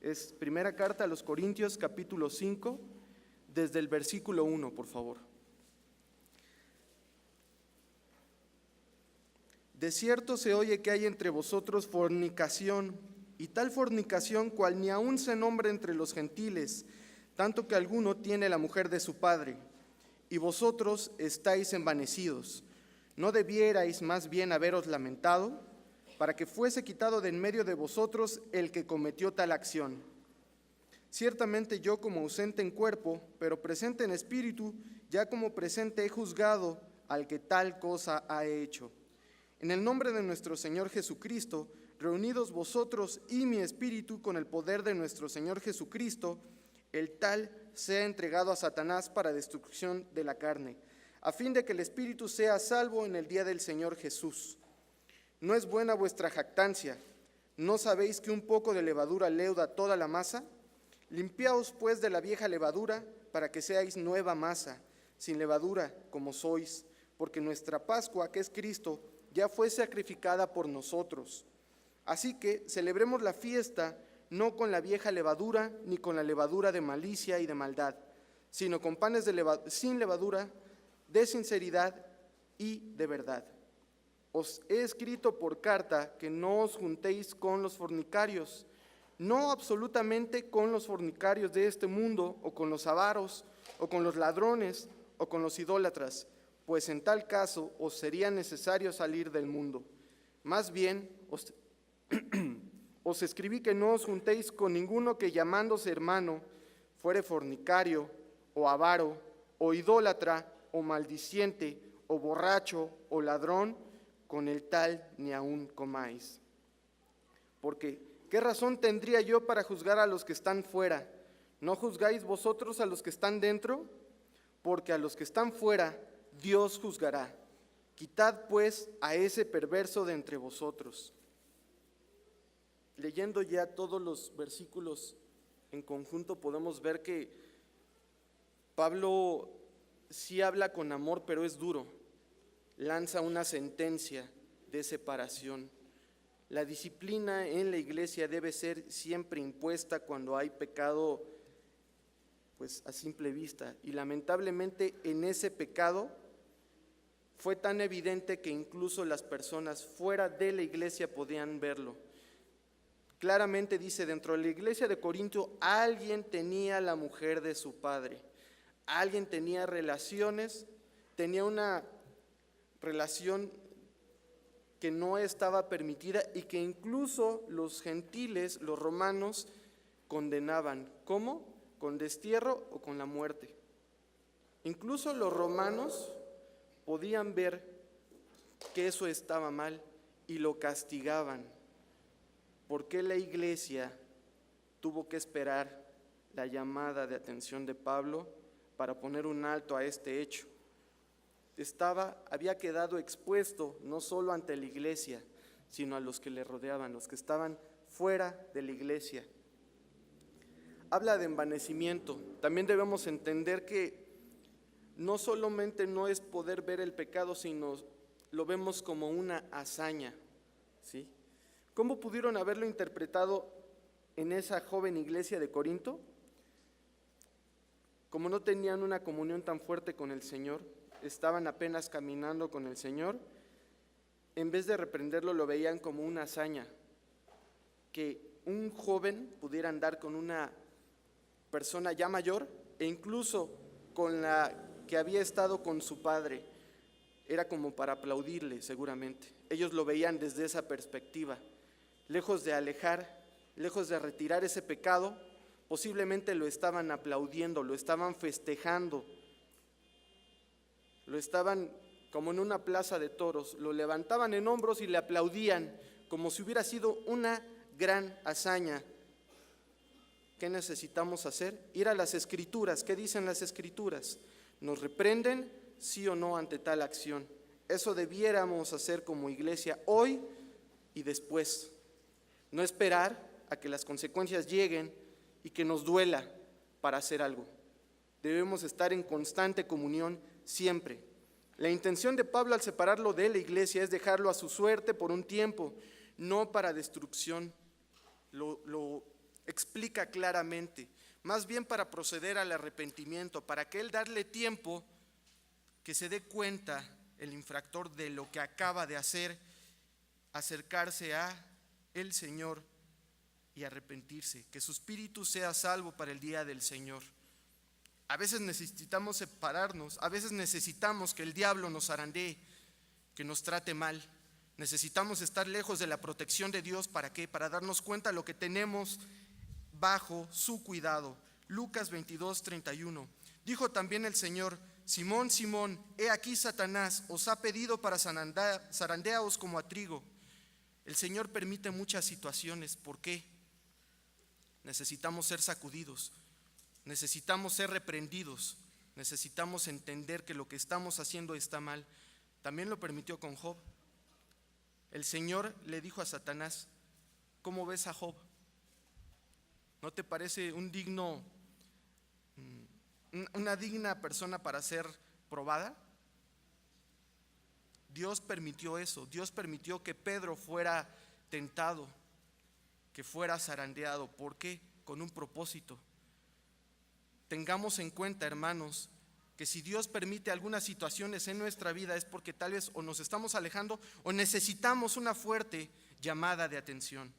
Es primera carta a los Corintios, capítulo 5, desde el versículo 1, por favor. De cierto se oye que hay entre vosotros fornicación, y tal fornicación cual ni aun se nombra entre los gentiles, tanto que alguno tiene la mujer de su padre, y vosotros estáis envanecidos. ¿No debierais más bien haberos lamentado, para que fuese quitado de en medio de vosotros el que cometió tal acción? Ciertamente yo, como ausente en cuerpo, pero presente en espíritu, ya como presente he juzgado al que tal cosa ha hecho. En el nombre de nuestro Señor Jesucristo, reunidos vosotros y mi espíritu con el poder de nuestro Señor Jesucristo, el tal sea entregado a Satanás para destrucción de la carne, a fin de que el espíritu sea salvo en el día del Señor Jesús. ¿No es buena vuestra jactancia? ¿No sabéis que un poco de levadura leuda toda la masa? Limpiaos pues de la vieja levadura, para que seáis nueva masa, sin levadura como sois, porque nuestra Pascua, que es Cristo, ya fue sacrificada por nosotros. Así que celebremos la fiesta no con la vieja levadura, ni con la levadura de malicia y de maldad, sino con panes sin levadura, de sinceridad y de verdad. Os he escrito por carta que no os juntéis con los fornicarios, no absolutamente con los fornicarios de este mundo, o con los avaros, o con los ladrones, o con los idólatras, pues en tal caso os sería necesario salir del mundo. Más bien os escribí que no os juntéis con ninguno que, llamándose hermano, fuere fornicario, o avaro, o idólatra, o maldiciente, o borracho, o ladrón, con el tal ni aun comáis. Porque, ¿qué razón tendría yo para juzgar a los que están fuera? ¿No juzgáis vosotros a los que están dentro? Porque a los que están fuera Dios juzgará. Quitad pues a ese perverso de entre vosotros. Leyendo ya todos los versículos en conjunto, podemos ver que Pablo sí habla con amor, pero es duro. Lanza una sentencia de separación. La disciplina en la iglesia debe ser siempre impuesta cuando hay pecado, pues a simple vista. Y lamentablemente en ese pecado fue tan evidente que incluso las personas fuera de la iglesia podían verlo. Claramente dice, dentro de la iglesia de Corinto, alguien tenía la mujer de su padre, alguien tenía relaciones, tenía una relación que no estaba permitida y que incluso los gentiles, los romanos, condenaban. ¿Cómo? Con destierro o con la muerte. Incluso los romanos podían ver que eso estaba mal y lo castigaban. ¿Por qué la iglesia tuvo que esperar la llamada de atención de Pablo para poner un alto a este hecho? Había quedado expuesto no solo ante la iglesia, sino a los que le rodeaban, los que estaban fuera de la iglesia. Habla de envanecimiento. También debemos entender que no solamente no es poder ver el pecado, sino lo vemos como una hazaña, ¿sí? ¿Cómo pudieron haberlo interpretado en esa joven iglesia de Corinto? Como no tenían una comunión tan fuerte con el Señor, estaban apenas caminando con el Señor, en vez de reprenderlo lo veían como una hazaña, que un joven pudiera andar con una persona ya mayor e incluso con la que había estado con su padre. Era como para aplaudirle seguramente. Ellos lo veían desde esa perspectiva. Lejos de alejar, lejos de retirar ese pecado, posiblemente lo estaban aplaudiendo, lo estaban festejando, lo estaban como en una plaza de toros, lo levantaban en hombros y le aplaudían como si hubiera sido una gran hazaña. ¿Qué necesitamos hacer? Ir a las Escrituras. ¿Qué dicen las Escrituras? ¿Nos reprenden, sí o no, ante tal acción? Eso debiéramos hacer como iglesia hoy y después. No esperar a que las consecuencias lleguen y que nos duela para hacer algo. Debemos estar en constante comunión siempre. La intención de Pablo al separarlo de la iglesia es dejarlo a su suerte por un tiempo, no para destrucción. Lo explica claramente, más bien para proceder al arrepentimiento, para que él darle tiempo que se dé cuenta el infractor de lo que acaba de hacer, acercarse a el Señor y arrepentirse, que su espíritu sea salvo para el día del Señor. A veces necesitamos separarnos, a veces necesitamos que el diablo nos zarandee, que nos trate mal. Necesitamos estar lejos de la protección de Dios. ¿Para qué? Para darnos cuenta de lo que tenemos bajo su cuidado. Lucas 22:31. Dijo también el Señor: Simón, Simón, he aquí Satanás os ha pedido para zarandeaos como a trigo. El Señor permite muchas situaciones. ¿Por qué? Necesitamos ser sacudidos, necesitamos ser reprendidos, necesitamos entender que lo que estamos haciendo está mal. También lo permitió con Job. El Señor le dijo a Satanás: ¿cómo ves a Job? ¿No te parece una digna persona para ser probada? Dios permitió eso. Dios permitió que Pedro fuera tentado, que fuera zarandeado. ¿Por qué? Con un propósito. Tengamos en cuenta, hermanos, que si Dios permite algunas situaciones en nuestra vida es porque tal vez o nos estamos alejando o necesitamos una fuerte llamada de atención.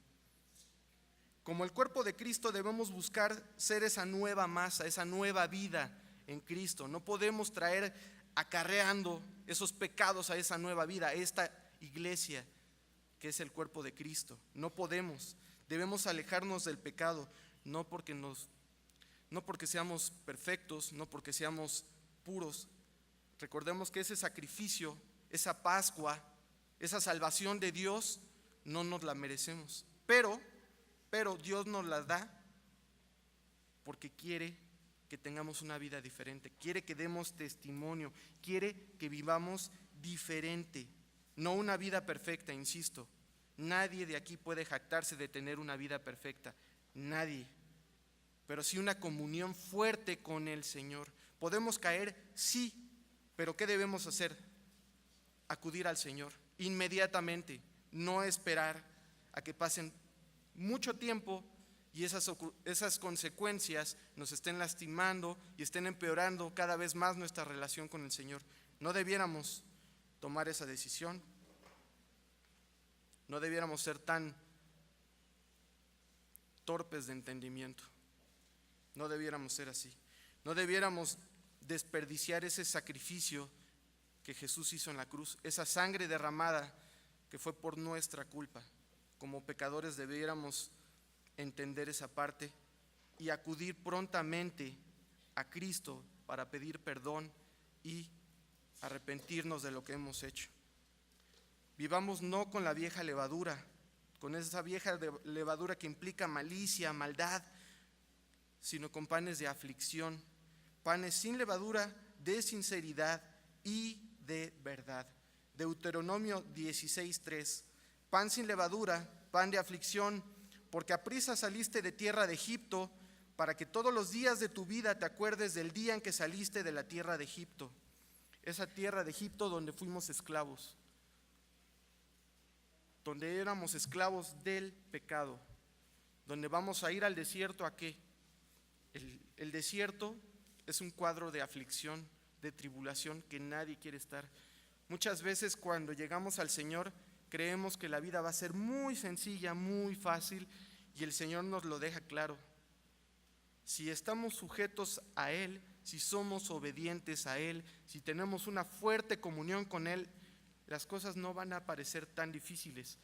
Como el cuerpo de Cristo debemos buscar ser esa nueva masa, esa nueva vida en Cristo. No podemos traer acarreando esos pecados a esa nueva vida, a esta iglesia que es el cuerpo de Cristo. No podemos. Debemos alejarnos del pecado, no porque seamos perfectos, no porque seamos puros. Recordemos que ese sacrificio, esa Pascua, esa salvación de Dios, no nos la merecemos. Pero Dios nos la da porque quiere que tengamos una vida diferente, quiere que demos testimonio, quiere que vivamos diferente, no una vida perfecta, insisto. Nadie de aquí puede jactarse de tener una vida perfecta, nadie. Pero sí una comunión fuerte con el Señor. ¿Podemos caer? Sí, pero ¿qué debemos hacer? Acudir al Señor inmediatamente, no esperar a que pasen mucho tiempo y esas consecuencias nos estén lastimando y estén empeorando cada vez más nuestra relación con el Señor. No debiéramos tomar esa decisión, no debiéramos ser tan torpes de entendimiento, no debiéramos ser así, no debiéramos desperdiciar ese sacrificio que Jesús hizo en la cruz, esa sangre derramada que fue por nuestra culpa. Como pecadores debiéramos entender esa parte y acudir prontamente a Cristo para pedir perdón y arrepentirnos de lo que hemos hecho. Vivamos no con la vieja levadura, con esa vieja levadura que implica malicia, maldad, sino con panes de aflicción, panes sin levadura, de sinceridad y de verdad. Deuteronomio 16:3. Pan sin levadura, pan de aflicción, porque aprisa saliste de tierra de Egipto, para que todos los días de tu vida te acuerdes del día en que saliste de la tierra de Egipto. Esa tierra de Egipto donde fuimos esclavos, donde éramos esclavos del pecado, donde vamos a ir al desierto. ¿A qué? El desierto es un cuadro de aflicción, de tribulación que nadie quiere estar. Muchas veces cuando llegamos al Señor creemos que la vida va a ser muy sencilla, muy fácil, y el Señor nos lo deja claro. Si estamos sujetos a Él, si somos obedientes a Él, si tenemos una fuerte comunión con Él, las cosas no van a parecer tan difíciles.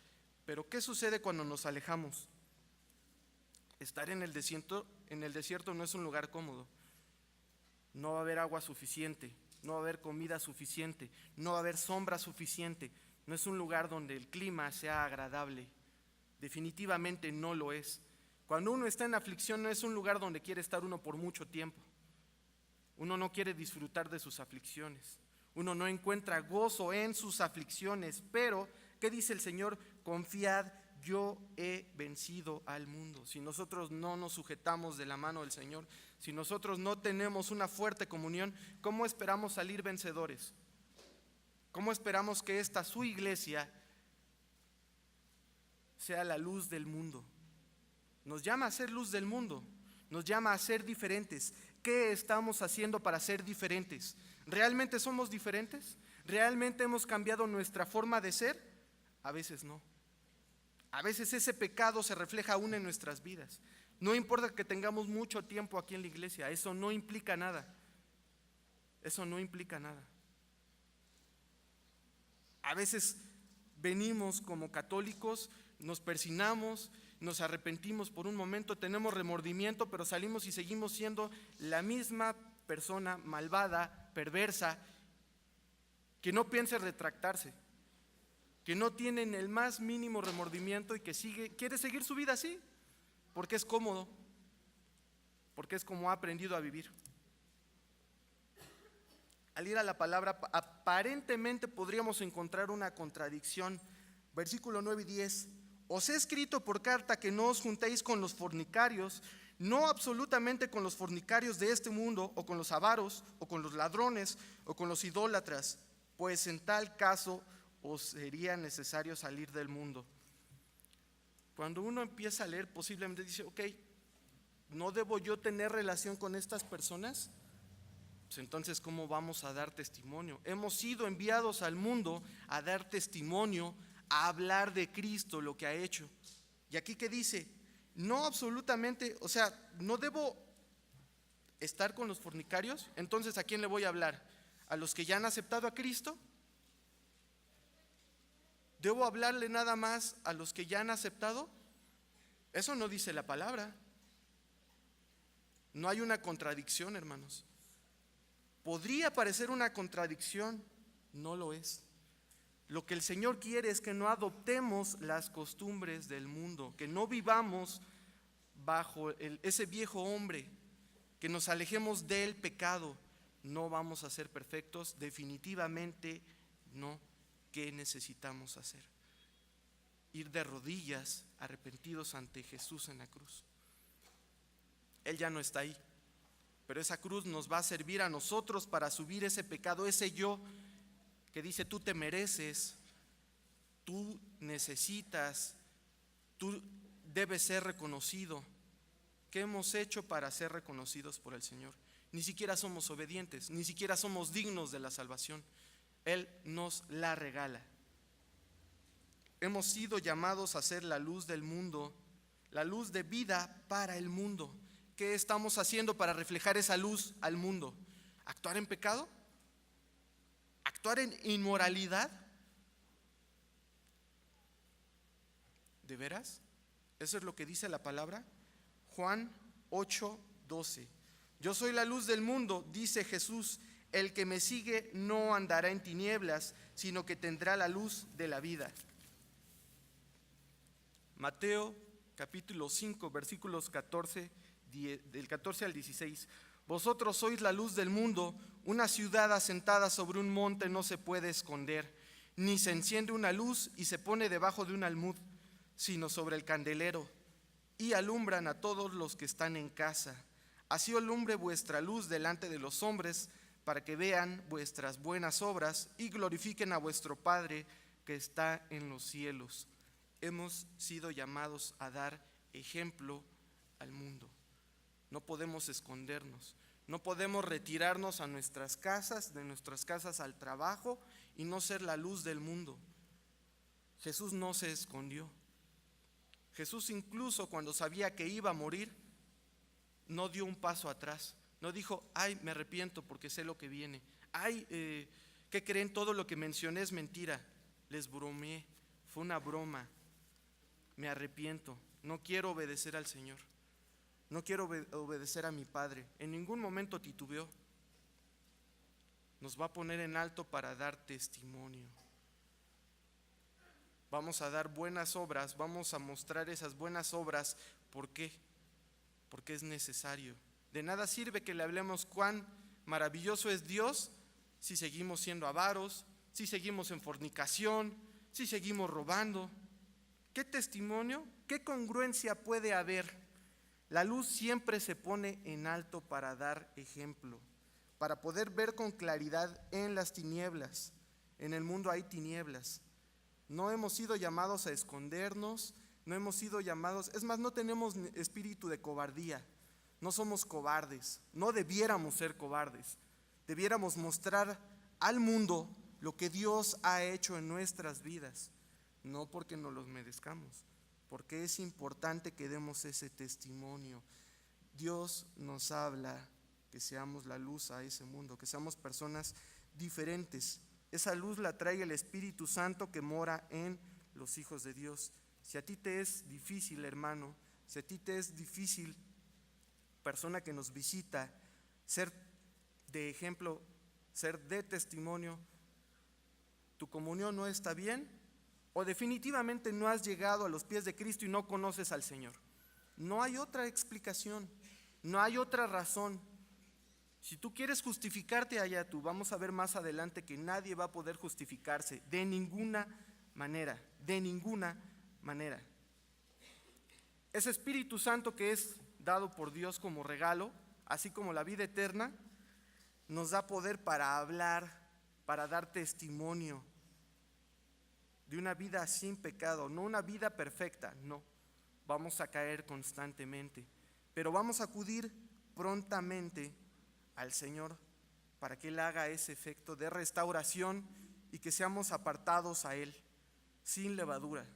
Pero ¿qué sucede cuando nos alejamos? Estar en el desierto no es un lugar cómodo. No va a haber agua suficiente, no va a haber comida suficiente, no va a haber sombra suficiente. No es un lugar donde el clima sea agradable. Definitivamente no lo es. Cuando uno está en aflicción no es un lugar donde quiere estar uno por mucho tiempo. Uno no quiere disfrutar de sus aflicciones. Uno no encuentra gozo en sus aflicciones. Pero, ¿qué dice el Señor? Confiad, yo he vencido al mundo. Si nosotros no nos sujetamos de la mano del Señor, si nosotros no tenemos una fuerte comunión, ¿cómo esperamos salir vencedores? ¿Cómo esperamos que esta su iglesia sea la luz del mundo? Nos llama a ser luz del mundo, nos llama a ser diferentes. ¿Qué estamos haciendo para ser diferentes? ¿Realmente somos diferentes? ¿Realmente hemos cambiado nuestra forma de ser? A veces no. A veces ese pecado se refleja aún en nuestras vidas. No importa que tengamos mucho tiempo aquí en la iglesia, eso no implica nada. Eso no implica nada. A veces venimos como católicos, nos persinamos, nos arrepentimos por un momento, tenemos remordimiento, pero salimos y seguimos siendo la misma persona malvada, perversa, que no piensa retractarse, que no tiene el más mínimo remordimiento y que quiere seguir su vida así, porque es cómodo, porque es como ha aprendido a vivir. Al ir a la palabra, aparentemente podríamos encontrar una contradicción. Versículo 9 y 10. Os he escrito por carta que no os juntéis con los fornicarios, no absolutamente con los fornicarios de este mundo, o con los avaros, o con los ladrones, o con los idólatras, pues en tal caso os sería necesario salir del mundo. Cuando uno empieza a leer, posiblemente dice, ok, ¿no debo yo tener relación con estas personas? Pues entonces, ¿cómo vamos a dar testimonio? Hemos sido enviados al mundo a dar testimonio, a hablar de Cristo, lo que ha hecho. Y aquí que dice, no absolutamente, o sea, no debo estar con los fornicarios. Entonces, ¿a quién le voy a hablar? ¿A los que ya han aceptado a Cristo? ¿Debo hablarle nada más a los que ya han aceptado? Eso no dice la palabra. No hay una contradicción, hermanos. Podría parecer una contradicción, no lo es. Lo que el Señor quiere es que no adoptemos las costumbres del mundo, que no vivamos bajo ese viejo hombre, que nos alejemos del pecado. No vamos a ser perfectos, definitivamente no. ¿Qué necesitamos hacer? Ir de rodillas, arrepentidos ante Jesús en la cruz. Él ya no está ahí, pero esa cruz nos va a servir a nosotros para subir ese pecado, ese yo que dice tú te mereces, tú necesitas, tú debes ser reconocido. ¿Qué hemos hecho para ser reconocidos por el Señor? Ni siquiera somos obedientes, ni siquiera somos dignos de la salvación. Él nos la regala. Hemos sido llamados a ser la luz del mundo, la luz de vida para el mundo. ¿Qué estamos haciendo para reflejar esa luz al mundo? ¿Actuar en pecado? ¿Actuar en inmoralidad? ¿De veras? ¿Eso es lo que dice la palabra? Juan 8:12. Yo soy la luz del mundo, dice Jesús. El que me sigue no andará en tinieblas, sino que tendrá la luz de la vida. Mateo capítulo 5, versículos 14, del 14 al 16. Vosotros sois la luz del mundo. Una ciudad asentada sobre un monte no se puede esconder, ni se enciende una luz y se pone debajo de un almud, sino sobre el candelero, y alumbran a todos los que están en casa. Así alumbre vuestra luz delante de los hombres, para que vean vuestras buenas obras y glorifiquen a vuestro Padre que está en los cielos. Hemos sido llamados a dar ejemplo al mundo. No podemos escondernos, no podemos retirarnos a nuestras casas, de nuestras casas al trabajo y no ser la luz del mundo. Jesús no se escondió. Jesús, incluso cuando sabía que iba a morir, no dio un paso atrás. No dijo, ay, me arrepiento porque sé lo que viene. Ay, ¿qué creen? Todo lo que mencioné es mentira. Les bromeé, fue una broma. Me arrepiento, no quiero obedecer al Señor. No quiero obedecer a mi Padre. En ningún momento titubeó. Nos va a poner en alto para dar testimonio. Vamos a dar buenas obras, vamos a mostrar esas buenas obras. ¿Por qué? Porque es necesario. De nada sirve que le hablemos cuán maravilloso es Dios si seguimos siendo avaros, si seguimos en fornicación, si seguimos robando. ¿Qué testimonio, qué congruencia puede haber? La luz siempre se pone en alto para dar ejemplo, para poder ver con claridad en las tinieblas. En el mundo hay tinieblas. No hemos sido llamados a escondernos, No hemos sido llamados, es más, no tenemos espíritu de cobardía. No somos cobardes, no debiéramos ser cobardes. Debiéramos mostrar al mundo lo que Dios ha hecho en nuestras vidas, no porque nos los merezcamos, porque es importante que demos ese testimonio. Dios nos habla que seamos la luz a ese mundo, que seamos personas diferentes. Esa luz la trae el Espíritu Santo que mora en los hijos de Dios. Si a ti te es difícil, hermano, si a ti te es difícil, persona que nos visita, ser de ejemplo, ser de testimonio, tu comunión no está bien, o definitivamente no has llegado a los pies de Cristo y no conoces al Señor. No hay otra explicación, no hay otra razón. Si tú quieres justificarte, allá tú. Vamos a ver más adelante que nadie va a poder justificarse de ninguna manera, de ninguna manera. Ese Espíritu Santo que es dado por Dios como regalo, así como la vida eterna, nos da poder para hablar, para dar testimonio de una vida sin pecado, no una vida perfecta, no. Vamos a caer constantemente, pero vamos a acudir prontamente al Señor para que Él haga ese efecto de restauración y que seamos apartados a Él, sin levadura.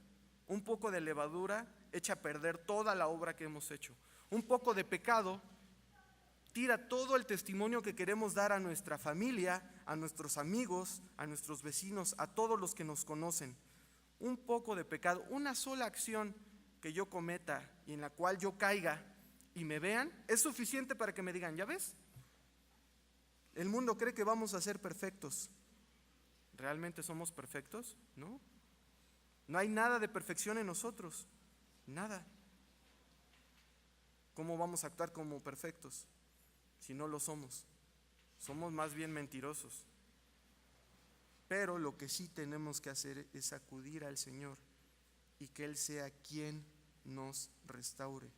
Un poco de levadura echa a perder toda la obra que hemos hecho. Un poco de pecado tira todo el testimonio que queremos dar a nuestra familia, a nuestros amigos, a nuestros vecinos, a todos los que nos conocen. Un poco de pecado, una sola acción que yo cometa y en la cual yo caiga y me vean, es suficiente para que me digan, ¿ya ves? El mundo cree que vamos a ser perfectos. ¿Realmente somos perfectos? No. No hay nada de perfección en nosotros, nada. ¿Cómo vamos a actuar como perfectos si no lo somos? Somos más bien mentirosos. Pero lo que sí tenemos que hacer es acudir al Señor y que Él sea quien nos restaure.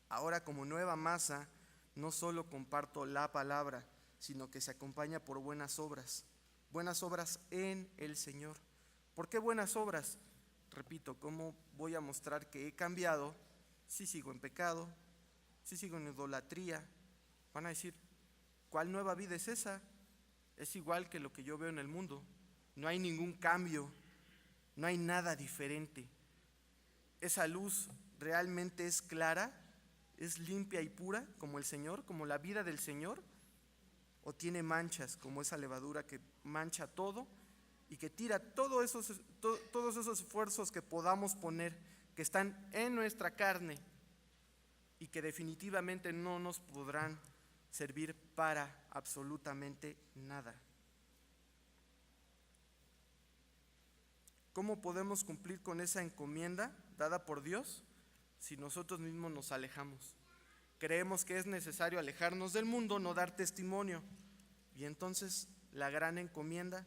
Ahora, como nueva masa, no solo comparto la palabra, sino que se acompaña por buenas obras en el Señor. ¿Por qué buenas obras? Repito, ¿cómo voy a mostrar que he cambiado si sigo en pecado, si sigo en idolatría? Van a decir, ¿cuál nueva vida es esa? Es igual que lo que yo veo en el mundo. No hay ningún cambio, no hay nada diferente. Esa luz realmente es clara, es limpia y pura como el Señor, como la vida del Señor, o tiene manchas como esa levadura que mancha todo y que tira todos esos esfuerzos que podamos poner, que están en nuestra carne y que definitivamente no nos podrán servir para absolutamente nada. ¿Cómo podemos cumplir con esa encomienda dada por Dios si nosotros mismos nos alejamos? Creemos que es necesario alejarnos del mundo, no dar testimonio. Y entonces la gran encomienda,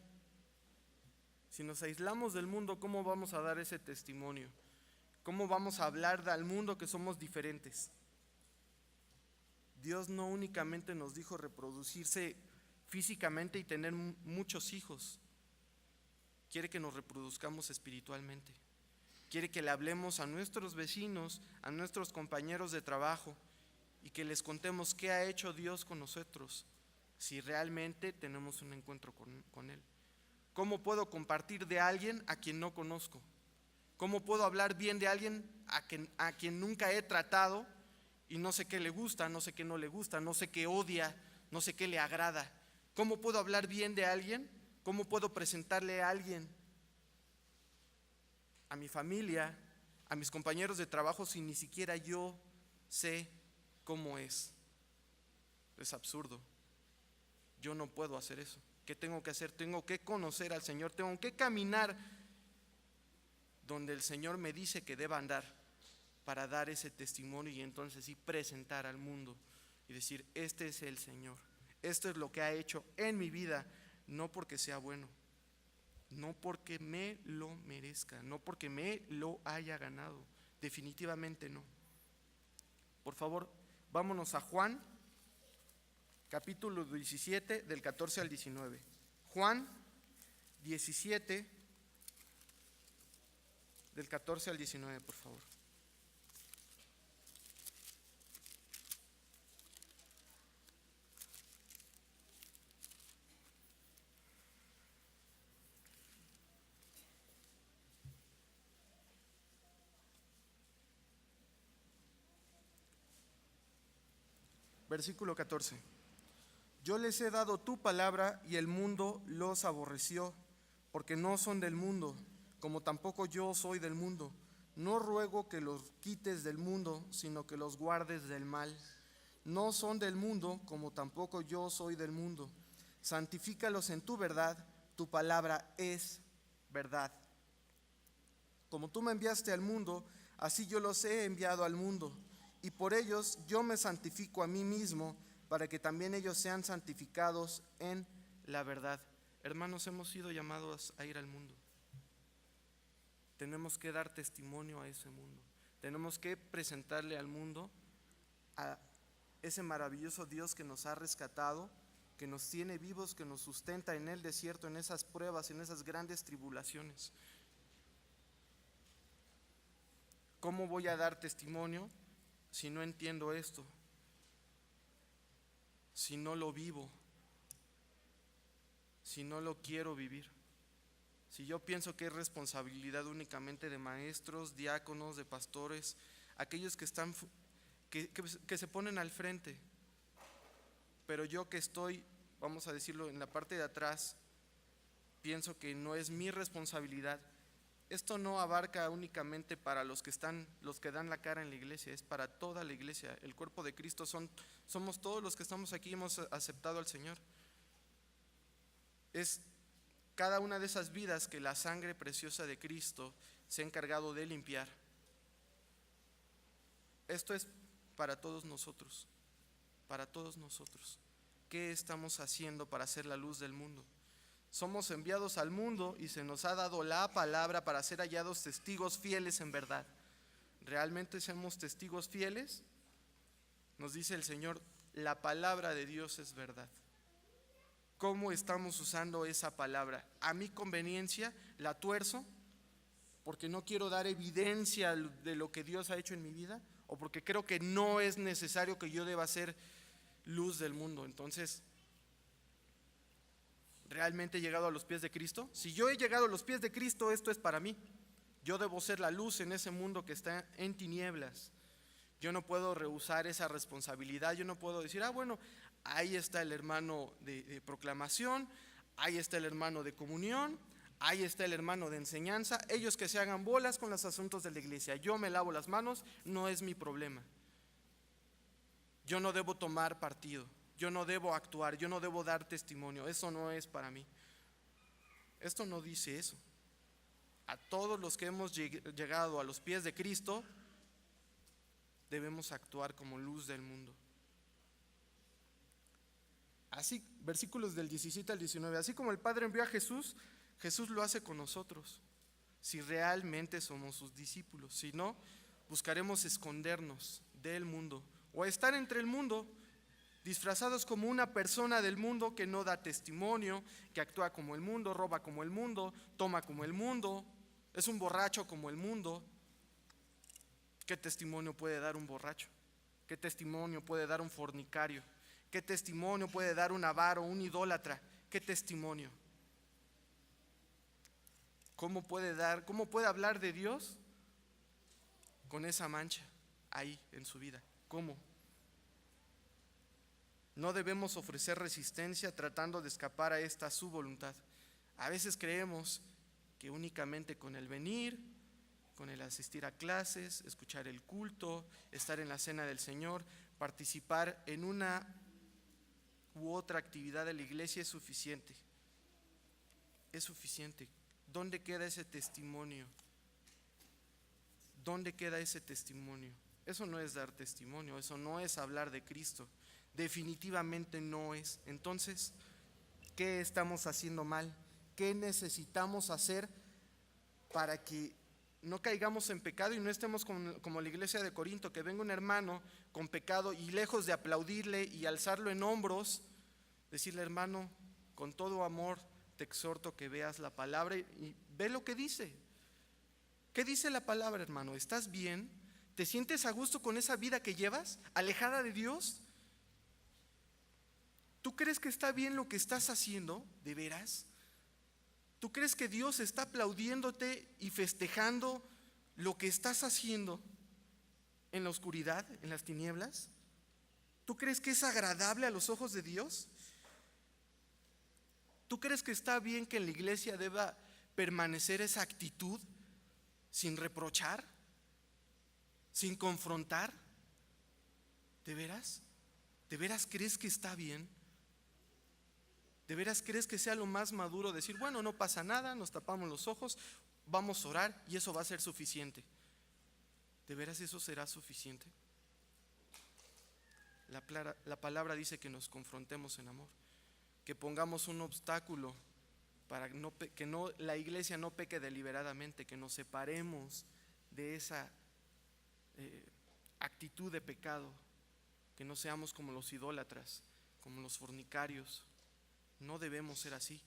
si nos aislamos del mundo, ¿cómo vamos a dar ese testimonio? ¿Cómo vamos a hablar al mundo que somos diferentes? Dios no únicamente nos dijo reproducirse físicamente y tener muchos hijos. Quiere que nos reproduzcamos espiritualmente. Quiere que le hablemos a nuestros vecinos, a nuestros compañeros de trabajo y que les contemos qué ha hecho Dios con nosotros, si realmente tenemos un encuentro con Él. ¿Cómo puedo compartir de alguien a quien no conozco? ¿Cómo puedo hablar bien de alguien a quien nunca he tratado y no sé qué le gusta, no sé qué no le gusta, no sé qué odia, no sé qué le agrada? ¿Cómo puedo hablar bien de alguien? ¿Cómo puedo presentarle a alguien, a mi familia, a mis compañeros de trabajo, si ni siquiera yo sé cómo es? Es absurdo. Yo no puedo hacer eso. ¿Qué tengo que hacer? Tengo que conocer al Señor, tengo que caminar donde el Señor me dice que deba andar para dar ese testimonio y entonces sí presentar al mundo y decir, este es el Señor, esto es lo que ha hecho en mi vida, no porque sea bueno, no porque me lo merezca, no porque me lo haya ganado, definitivamente no. Por favor, vámonos a Juan, capítulo 17, del 14 al 19. Juan 17, del 14 al 19, por favor. Versículo 14. Yo les he dado tu palabra y el mundo los aborreció, porque no son del mundo, como tampoco yo soy del mundo. No ruego que los quites del mundo, sino que los guardes del mal. No son del mundo, como tampoco yo soy del mundo. Santifícalos en tu verdad, tu palabra es verdad. Como tú me enviaste al mundo, así yo los he enviado al mundo. Y por ellos yo me santifico a mí mismo, para que también ellos sean santificados en la verdad. Hermanos, hemos sido llamados a ir al mundo. Tenemos que dar testimonio a ese mundo. Tenemos que presentarle al mundo a ese maravilloso Dios que nos ha rescatado, que nos tiene vivos, que nos sustenta en el desierto, en esas pruebas, en esas grandes tribulaciones. ¿Cómo voy a dar testimonio si no entiendo esto? Si no lo vivo, si no lo quiero vivir, si yo pienso que es responsabilidad únicamente de maestros, diáconos, de pastores, aquellos que están, que se ponen al frente, pero yo que estoy, vamos a decirlo, en la parte de atrás, pienso que no es mi responsabilidad. Esto no abarca únicamente para los que dan la cara en la iglesia, es para toda la iglesia. El cuerpo de Cristo somos todos los que estamos aquí, hemos aceptado al Señor. Es cada una de esas vidas que la sangre preciosa de Cristo se ha encargado de limpiar. Esto es para todos nosotros, para todos nosotros. ¿Qué estamos haciendo para ser la luz del mundo? Somos enviados al mundo y se nos ha dado la palabra para ser hallados testigos fieles en verdad. ¿Realmente somos testigos fieles? Nos dice el Señor, la palabra de Dios es verdad. ¿Cómo estamos usando esa palabra? ¿A mi conveniencia la tuerzo? ¿Porque no quiero dar evidencia de lo que Dios ha hecho en mi vida? ¿O porque creo que no es necesario que yo deba ser luz del mundo? Entonces, ¿realmente he llegado a los pies de Cristo? Si yo he llegado a los pies de Cristo, esto es para mí. Yo debo ser la luz en ese mundo que está en tinieblas. Yo no puedo rehusar esa responsabilidad. Yo no puedo decir, bueno, ahí está el hermano de proclamación, ahí está el hermano de comunión, ahí está el hermano de enseñanza. Ellos que se hagan bolas con los asuntos de la iglesia. Yo me lavo las manos, no es mi problema. Yo no debo tomar partido. Yo no debo actuar, yo no debo dar testimonio, eso no es para mí. Esto no dice eso. A todos los que hemos llegado a los pies de Cristo, debemos actuar como luz del mundo. Así, versículos del 17 al 19, así como el Padre envió a Jesús, Jesús lo hace con nosotros, si realmente somos sus discípulos. Si no, buscaremos escondernos del mundo o estar entre el mundo, disfrazados como una persona del mundo que no da testimonio, que actúa como el mundo, roba como el mundo, toma como el mundo, es un borracho como el mundo. ¿Qué testimonio puede dar un borracho? ¿Qué testimonio puede dar un fornicario? ¿Qué testimonio puede dar un avaro, un idólatra? ¿Qué testimonio? ¿Cómo puede hablar de Dios con esa mancha ahí en su vida? ¿Cómo? No debemos ofrecer resistencia tratando de escapar a esta su voluntad. A veces creemos que únicamente con el venir, con el asistir a clases, escuchar el culto, estar en la cena del Señor, participar en una u otra actividad de la iglesia es suficiente. Es suficiente. ¿Dónde queda ese testimonio? ¿Dónde queda ese testimonio? Eso no es dar testimonio, eso no es hablar de Cristo. Definitivamente no es. Entonces, ¿qué estamos haciendo mal? ¿Qué necesitamos hacer para que no caigamos en pecado y no estemos como la iglesia de Corinto, que venga un hermano con pecado y lejos de aplaudirle y alzarlo en hombros, decirle, hermano, con todo amor te exhorto que veas la palabra y ve lo que dice? ¿Qué dice la palabra, hermano? ¿Estás bien? ¿Te sientes a gusto con esa vida que llevas, alejada de Dios? ¿Tú crees que está bien lo que estás haciendo, de veras? ¿Tú crees que Dios está aplaudiéndote y festejando lo que estás haciendo en la oscuridad, en las tinieblas? ¿Tú crees que es agradable a los ojos de Dios? ¿Tú crees que está bien que en la iglesia deba permanecer esa actitud sin reprochar, sin confrontar? ¿De veras? ¿De veras crees que está bien? ¿De veras crees que sea lo más maduro decir, bueno, no pasa nada, nos tapamos los ojos, vamos a orar y eso va a ser suficiente? ¿De veras eso será suficiente? La palabra dice que nos confrontemos en amor, que pongamos un obstáculo para que la iglesia no peque deliberadamente, que nos separemos de esa actitud de pecado, que no seamos como los idólatras, como los fornicarios. No debemos ser así,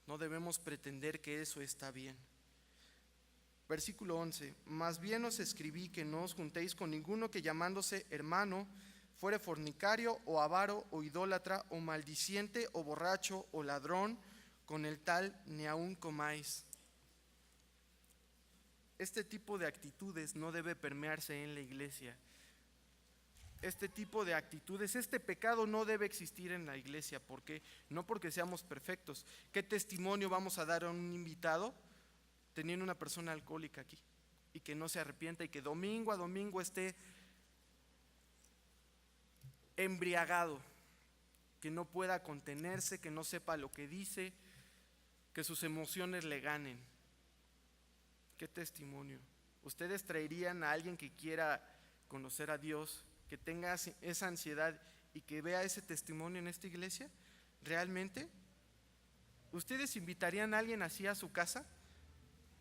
no debemos pretender que eso está bien. Versículo 11: más bien os escribí que no os juntéis con ninguno que llamándose hermano fuere fornicario o avaro o idólatra o maldiciente o borracho o ladrón, con el tal ni aun comáis. Este tipo de actitudes no debe permearse en la iglesia. Este tipo de actitudes, este pecado no debe existir en la iglesia. ¿Por qué? No porque seamos perfectos. ¿Qué testimonio vamos a dar a un invitado teniendo una persona alcohólica aquí y que no se arrepienta y que domingo a domingo esté embriagado, que no pueda contenerse, que no sepa lo que dice, que sus emociones le ganen? ¿Qué testimonio? ¿Ustedes traerían a alguien que quiera conocer a Dios, que tenga esa ansiedad y que vea ese testimonio en esta iglesia? ¿Realmente? ¿Ustedes invitarían a alguien así a su casa?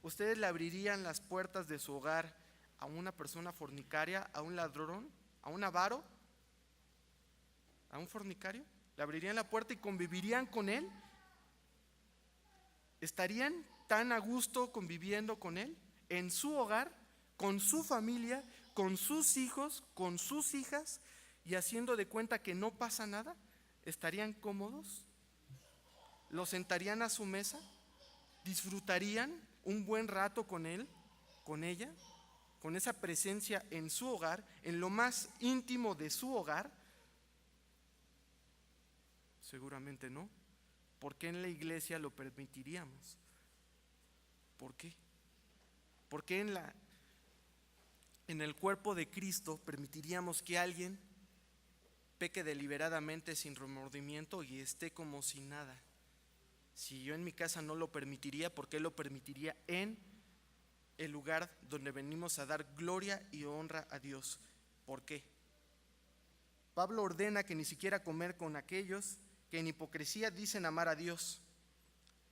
¿Ustedes le abrirían las puertas de su hogar a una persona fornicaria, a un ladrón, a un avaro, a un fornicario? ¿Le abrirían la puerta y convivirían con él? ¿Estarían tan a gusto conviviendo con él, en su hogar, con su familia, con sus hijos, con sus hijas, y haciendo de cuenta que no pasa nada? ¿Estarían cómodos? ¿Lo sentarían a su mesa? ¿Disfrutarían un buen rato con él, con ella, con esa presencia en su hogar, en lo más íntimo de su hogar? Seguramente no. ¿Por qué en la iglesia lo permitiríamos? ¿Por qué? ¿Por qué en el cuerpo de Cristo permitiríamos que alguien peque deliberadamente sin remordimiento y esté como si nada? Si yo en mi casa no lo permitiría, ¿por qué lo permitiría en el lugar donde venimos a dar gloria y honra a Dios? ¿Por qué? Pablo ordena que ni siquiera comer con aquellos que en hipocresía dicen amar a Dios,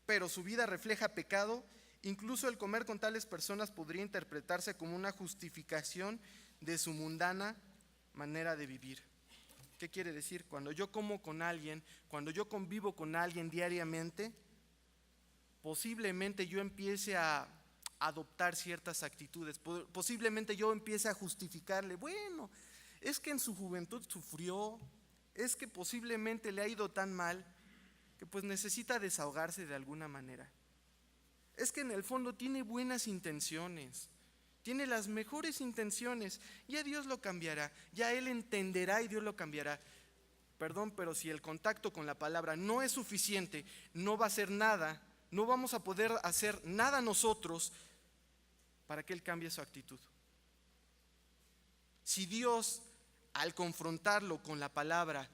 pero su vida refleja pecado. Incluso el comer con tales personas podría interpretarse como una justificación de su mundana manera de vivir. ¿Qué quiere decir? Cuando yo como con alguien, cuando yo convivo con alguien diariamente, posiblemente yo empiece a adoptar ciertas actitudes, posiblemente yo empiece a justificarle, bueno, es que en su juventud sufrió, es que posiblemente le ha ido tan mal que pues necesita desahogarse de alguna manera. Es que en el fondo tiene buenas intenciones, tiene las mejores intenciones, ya Dios lo cambiará, ya Él entenderá y Dios lo cambiará. Perdón, pero si el contacto con la palabra no es suficiente, no va a hacer nada, no vamos a poder hacer nada nosotros para que Él cambie su actitud. Si Dios, al confrontarlo con la palabra,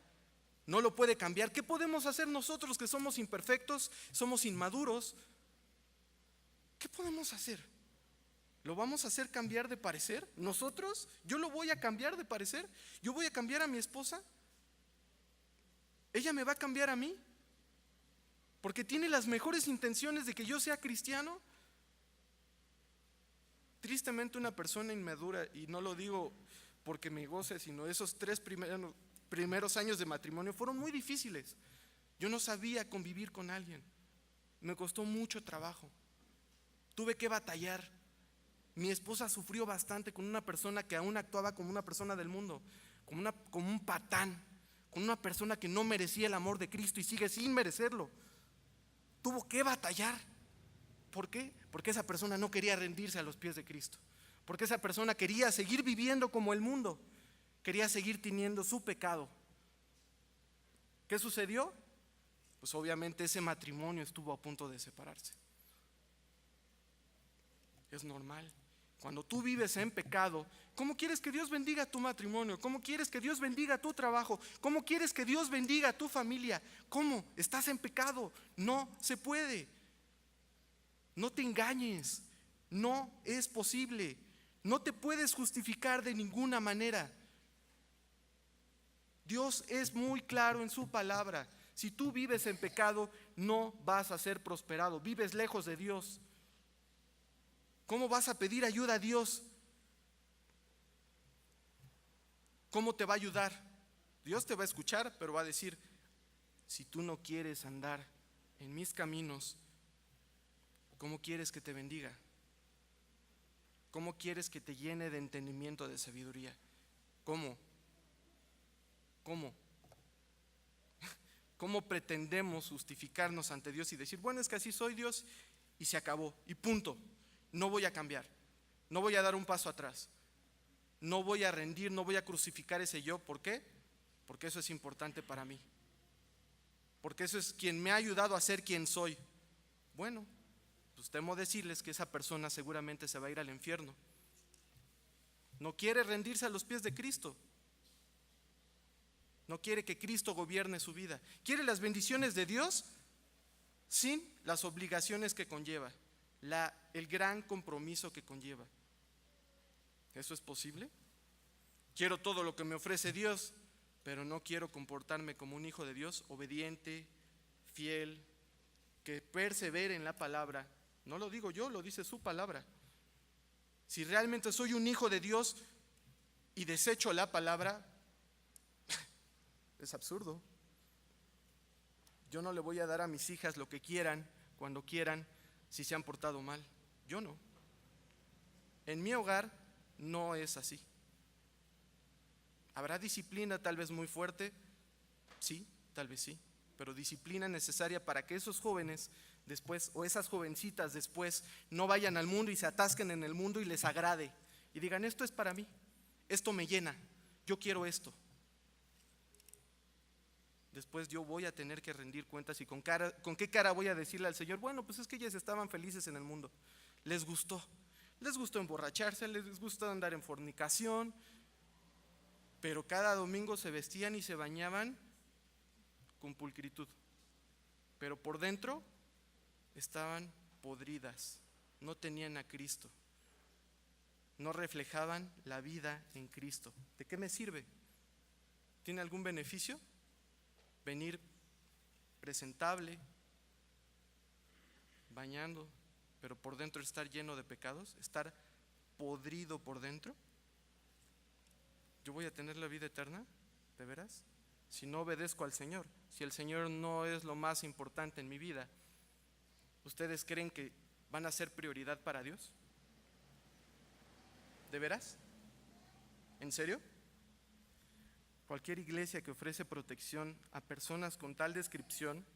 no lo puede cambiar, ¿qué podemos hacer nosotros que somos imperfectos, somos inmaduros? ¿Qué podemos hacer? ¿Lo vamos a hacer cambiar de parecer? ¿Nosotros? ¿Yo lo voy a cambiar de parecer? ¿Yo voy a cambiar a mi esposa? ¿Ella me va a cambiar a mí? ¿Porque tiene las mejores intenciones de que yo sea cristiano? Tristemente una persona inmadura, y no lo digo porque me goce, sino esos 3 primeros años de matrimonio fueron muy difíciles. Yo no sabía convivir con alguien, me costó mucho trabajo. Tuve que batallar, Mi esposa sufrió bastante con una persona que aún actuaba como una persona del mundo, como un patán, con una persona que no merecía el amor de Cristo y sigue sin merecerlo. Tuvo que batallar. ¿Por qué? Porque esa persona no quería rendirse a los pies de Cristo. Porque esa persona quería seguir viviendo como el mundo. Quería seguir teniendo su pecado. ¿Qué sucedió? Pues obviamente ese matrimonio estuvo a punto de separarse. Es normal. Cuando tú vives en pecado, ¿cómo quieres que Dios bendiga tu matrimonio? ¿Cómo quieres que Dios bendiga tu trabajo? ¿Cómo quieres que Dios bendiga tu familia? ¿Cómo? Estás en pecado. No se puede. No te engañes. No es posible. No te puedes justificar de ninguna manera. Dios es muy claro en su palabra. Si tú vives en pecado, no vas a ser prosperado. Vives lejos de Dios. ¿Cómo vas a pedir ayuda a Dios? ¿Cómo te va a ayudar? Dios te va a escuchar, pero va a decir, si tú no quieres andar en mis caminos, ¿cómo quieres que te bendiga? ¿Cómo quieres que te llene de entendimiento, de sabiduría? ¿Cómo? ¿Cómo? ¿Cómo pretendemos justificarnos ante Dios y decir, bueno, es que así soy Dios y se acabó y punto? No voy a cambiar, no voy a dar un paso atrás, no voy a rendir, no voy a crucificar ese yo. ¿Por qué? Porque eso es importante para mí, porque eso es quien me ha ayudado a ser quien soy. Bueno, pues temo decirles que esa persona seguramente se va a ir al infierno. No quiere rendirse a los pies de Cristo, no quiere que Cristo gobierne su vida, quiere las bendiciones de Dios sin las obligaciones que conlleva. El gran compromiso que conlleva. ¿Eso es posible? Quiero todo lo que me ofrece Dios, pero no quiero comportarme como un hijo de Dios, obediente, fiel, que persevere en la palabra. No lo digo yo, lo dice su palabra. Si realmente soy un hijo de Dios y desecho la palabra, es absurdo. Yo no le voy a dar a mis hijas lo que quieran, cuando quieran, si se han portado mal. Yo no. En mi hogar no es así. ¿Habrá disciplina tal vez muy fuerte? Sí, tal vez sí. Pero disciplina necesaria para que esos jóvenes después, o esas jovencitas después, no vayan al mundo y se atasquen en el mundo y les agrade. Y digan, esto es para mí, esto me llena, yo quiero esto. Después yo voy a tener que rendir cuentas y con qué cara voy a decirle al Señor, bueno, pues es que ellas estaban felices en el mundo, les gustó emborracharse, les gustó andar en fornicación, pero cada domingo se vestían y se bañaban con pulcritud, pero por dentro estaban podridas, no tenían a Cristo, no reflejaban la vida en Cristo. ¿De qué me sirve? ¿Tiene algún beneficio? Venir presentable, bañando, pero por dentro estar lleno de pecados, estar podrido por dentro. ¿Yo voy a tener la vida eterna? ¿De veras? Si no obedezco al Señor, si el Señor no es lo más importante en mi vida, ¿ustedes creen que van a ser prioridad para Dios? ¿De veras? ¿En serio? Cualquier iglesia que ofrece protección a personas con tal descripción,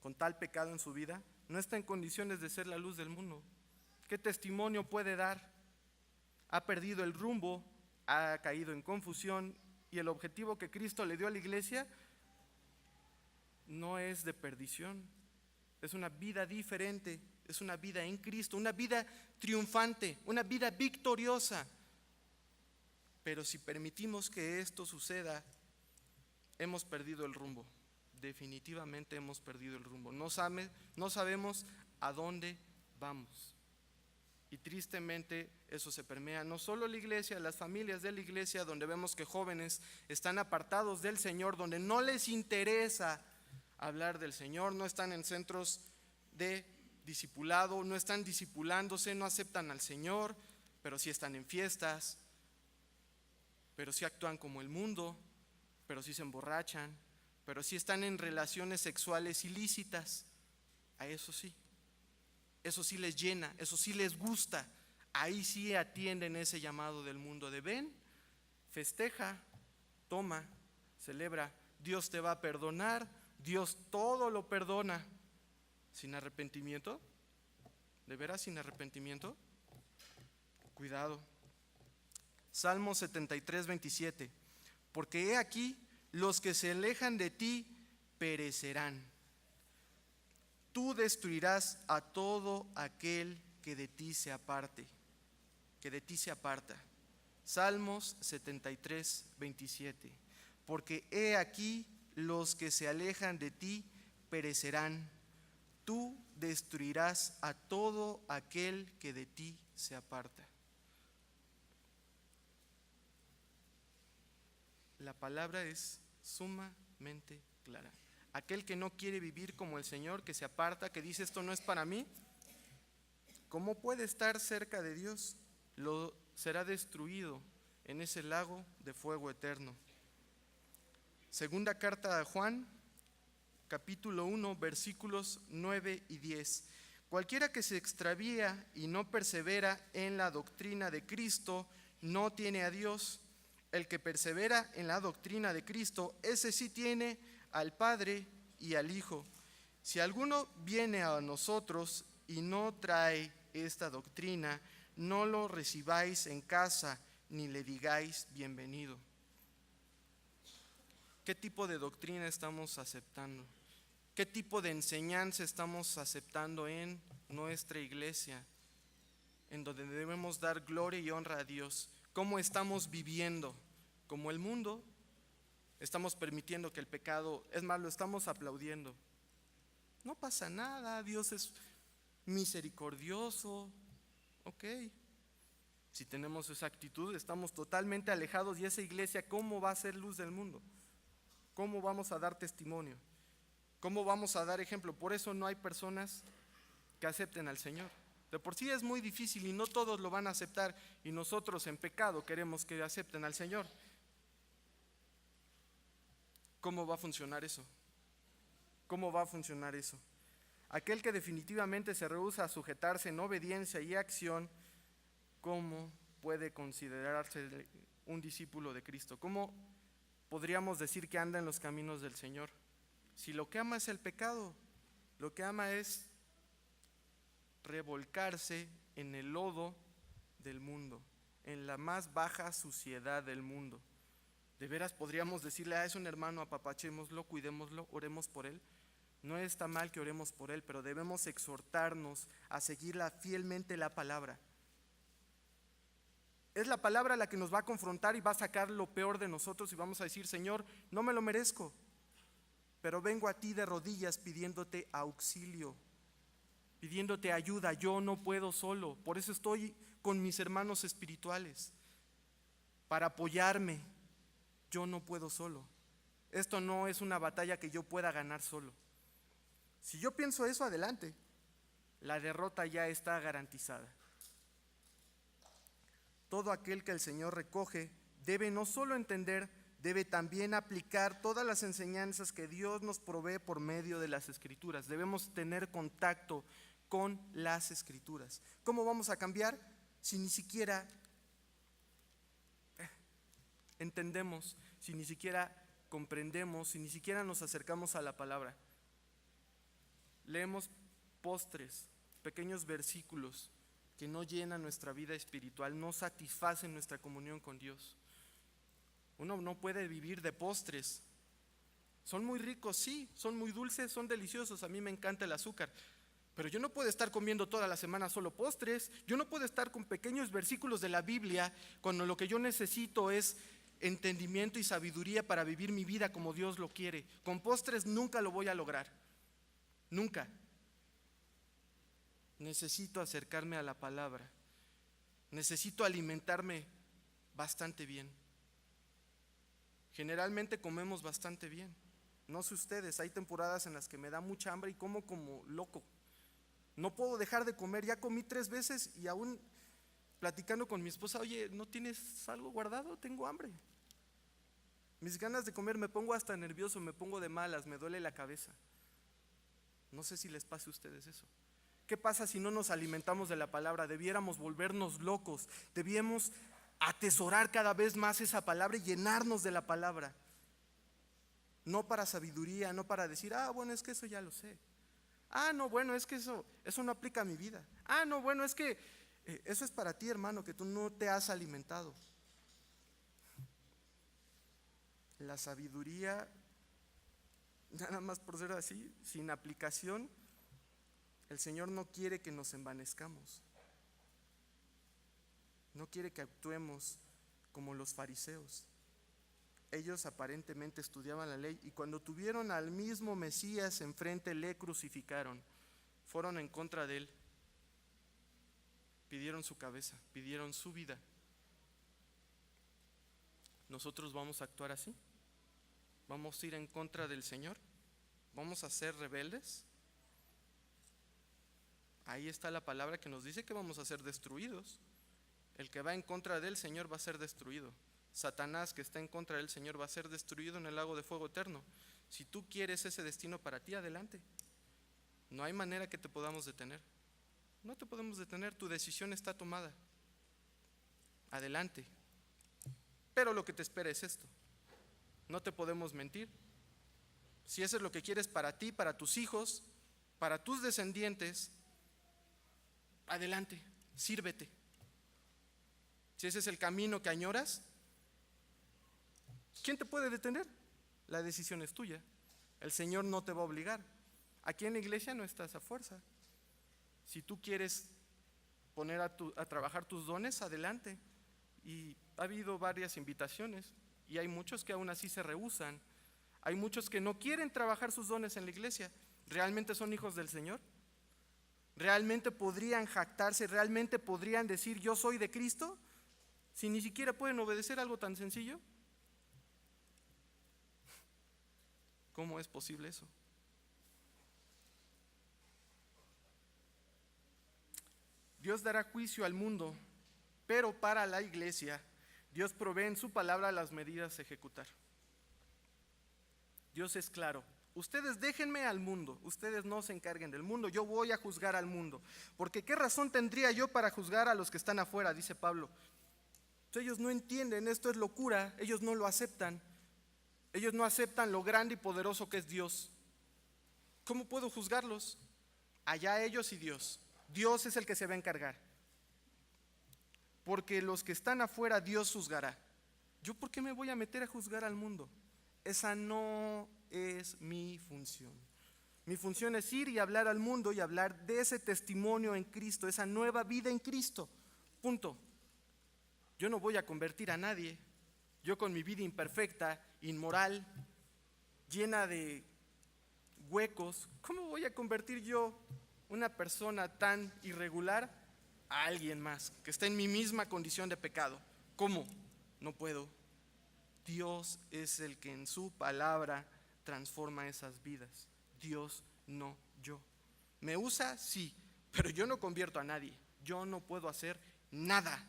con tal pecado en su vida, no está en condiciones de ser la luz del mundo. ¿Qué testimonio puede dar? Ha perdido el rumbo, ha caído en confusión y el objetivo que Cristo le dio a la iglesia no es de perdición, es una vida diferente, es una vida en Cristo, una vida triunfante, una vida victoriosa. Pero si permitimos que esto suceda, hemos perdido el rumbo. Definitivamente hemos perdido el rumbo. No sabemos a dónde vamos. Y tristemente eso se permea no solo la iglesia, las familias de la iglesia, donde vemos que jóvenes están apartados del Señor, donde no les interesa hablar del Señor, no están en centros de discipulado, no están discipulándose, no aceptan al Señor, pero sí están en fiestas, pero sí actúan como el mundo, pero sí se emborrachan, pero sí están en relaciones sexuales ilícitas. A eso sí les llena, eso sí les gusta, ahí sí atienden ese llamado del mundo de ven, festeja, toma, celebra, Dios te va a perdonar, Dios todo lo perdona. ¿Sin arrepentimiento? ¿De veras sin arrepentimiento? Cuidado. Salmo 73, 27. Porque he aquí, los que se alejan de ti perecerán. Tú destruirás a todo aquel que de ti se aparte, que de ti se aparta. Salmos 73, 27. Porque he aquí, los que se alejan de ti perecerán. Tú destruirás a todo aquel que de ti se aparta. La palabra es sumamente clara. Aquel que no quiere vivir como el Señor, que se aparta, que dice esto no es para mí, ¿cómo puede estar cerca de Dios? Lo será destruido en ese lago de fuego eterno. Segunda carta a Juan, capítulo 1, versículos 9 y 10. Cualquiera que se extravía y no persevera en la doctrina de Cristo no tiene a Dios. El que persevera en la doctrina de Cristo, ese sí tiene al Padre y al Hijo. Si alguno viene a nosotros y no trae esta doctrina, no lo recibáis en casa ni le digáis bienvenido. ¿Qué tipo de doctrina estamos aceptando? ¿Qué tipo de enseñanza estamos aceptando en nuestra iglesia? En donde debemos dar gloria y honra a Dios. ¿Cómo estamos viviendo? ¿Como el mundo? ¿Estamos permitiendo que el pecado, es más, lo estamos aplaudiendo? No pasa nada, Dios es misericordioso. Ok, si tenemos esa actitud, estamos totalmente alejados. Y esa iglesia, ¿cómo va a ser luz del mundo? ¿Cómo vamos a dar testimonio? ¿Cómo vamos a dar ejemplo? Por eso no hay personas que acepten al Señor. De por sí es muy difícil y no todos lo van a aceptar, y nosotros en pecado queremos que acepten al Señor. ¿Cómo va a funcionar eso? ¿Cómo va a funcionar eso? Aquel que definitivamente se rehúsa a sujetarse en obediencia y acción, ¿cómo puede considerarse un discípulo de Cristo? ¿Cómo podríamos decir que anda en los caminos del Señor? Si lo que ama es el pecado, lo que ama es revolcarse en el lodo del mundo, en la más baja suciedad del mundo. ¿De veras podríamos decirle es un hermano, apapachémoslo, cuidémoslo, oremos por él? No está mal que oremos por él, pero debemos exhortarnos a seguirla fielmente la palabra. Es la palabra la que nos va a confrontar y va a sacar lo peor de nosotros y vamos a decir, Señor, no me lo merezco, pero vengo a ti de rodillas pidiéndote auxilio, pidiéndote ayuda. Yo no puedo solo, por eso estoy con mis hermanos espirituales, para apoyarme. Yo no puedo solo. Esto no es una batalla que yo pueda ganar solo. Si yo pienso eso, adelante. La derrota ya está garantizada. Todo aquel que el Señor recoge debe no solo entender, debe también aplicar todas las enseñanzas que Dios nos provee por medio de las Escrituras. Debemos tener contacto con las Escrituras. ¿Cómo vamos a cambiar si ni siquiera entendemos, si ni siquiera comprendemos, si ni siquiera nos acercamos a la palabra? Leemos postres, pequeños versículos que no llenan nuestra vida espiritual, no satisfacen nuestra comunión con Dios. Uno no puede vivir de postres. Son muy ricos, sí, son muy dulces, son deliciosos, a mí me encanta el azúcar, pero yo no puedo estar comiendo toda la semana solo postres. Yo no puedo estar con pequeños versículos de la Biblia cuando lo que yo necesito es entendimiento y sabiduría para vivir mi vida como Dios lo quiere. Con postres nunca lo voy a lograr, nunca. Necesito acercarme a la palabra, necesito alimentarme bastante bien. Generalmente comemos bastante bien. No sé ustedes, hay temporadas en las que me da mucha hambre y como loco. No puedo dejar de comer, ya comí 3 veces y aún platicando con mi esposa, oye, ¿no tienes algo guardado? Tengo hambre. Mis ganas de comer, me pongo hasta nervioso, me pongo de malas, me duele la cabeza. No sé si les pase a ustedes eso. ¿Qué pasa si no nos alimentamos de la palabra? Debiéramos volvernos locos, debíamos atesorar cada vez más esa palabra y llenarnos de la palabra. No para sabiduría, no para decir, bueno, es que eso ya lo sé. No, bueno, es que eso no aplica a mi vida. No, bueno, es que eso es para ti, hermano, que tú no te has alimentado. La sabiduría, nada más por ser así, sin aplicación, el Señor no quiere que nos envanezcamos. No quiere que actuemos como los fariseos. Ellos aparentemente estudiaban la ley y cuando tuvieron al mismo Mesías enfrente le crucificaron. Fueron en contra de él. Pidieron su cabeza, pidieron su vida. ¿Nosotros vamos a actuar así? ¿Vamos a ir en contra del Señor? ¿Vamos a ser rebeldes? Ahí está la palabra que nos dice que vamos a ser destruidos. El que va en contra del Señor va a ser destruido. Satanás, que está en contra del Señor, va a ser destruido en el lago de fuego eterno. Si tú quieres ese destino para ti, adelante. No hay manera que te podamos detener. No te podemos detener, tu decisión está tomada. Adelante. Pero lo que te espera es esto. No te podemos mentir. Si eso es lo que quieres para ti, para tus hijos, para tus descendientes, adelante, sírvete. Si ese es el camino que añoras, ¿quién te puede detener? La decisión es tuya. El Señor no te va a obligar. Aquí en la iglesia no estás a fuerza. Si tú quieres poner a trabajar tus dones, adelante. Y ha habido varias invitaciones y hay muchos que aún así se rehúsan. Hay muchos que no quieren trabajar sus dones en la iglesia. ¿Realmente son hijos del Señor? ¿Realmente podrían jactarse? ¿Realmente podrían decir yo soy de Cristo? Si ni siquiera pueden obedecer algo tan sencillo. ¿Cómo es posible eso? Dios dará juicio al mundo, pero para la iglesia, Dios provee en su palabra las medidas a ejecutar. Dios es claro. Ustedes déjenme al mundo, ustedes no se encarguen del mundo, yo voy a juzgar al mundo. Porque ¿qué razón tendría yo para juzgar a los que están afuera? Dice Pablo. Ellos no entienden, esto es locura, ellos no lo aceptan. Ellos no aceptan lo grande y poderoso que es Dios. ¿Cómo puedo juzgarlos? Allá ellos y Dios. Dios es el que se va a encargar. Porque los que están afuera Dios juzgará. ¿Yo por qué me voy a meter a juzgar al mundo? Esa no es mi función. Mi función es ir y hablar al mundo y hablar de ese testimonio en Cristo, esa nueva vida en Cristo. Punto. Yo no voy a convertir a nadie. Yo con mi vida imperfecta, inmoral, llena de huecos, ¿cómo voy a convertir yo una persona tan irregular a alguien más que está en mi misma condición de pecado? ¿Cómo? No puedo. Dios es el que en su palabra transforma esas vidas. Dios, no yo. ¿Me usa? Sí, pero yo no convierto a nadie. Yo no puedo hacer nada.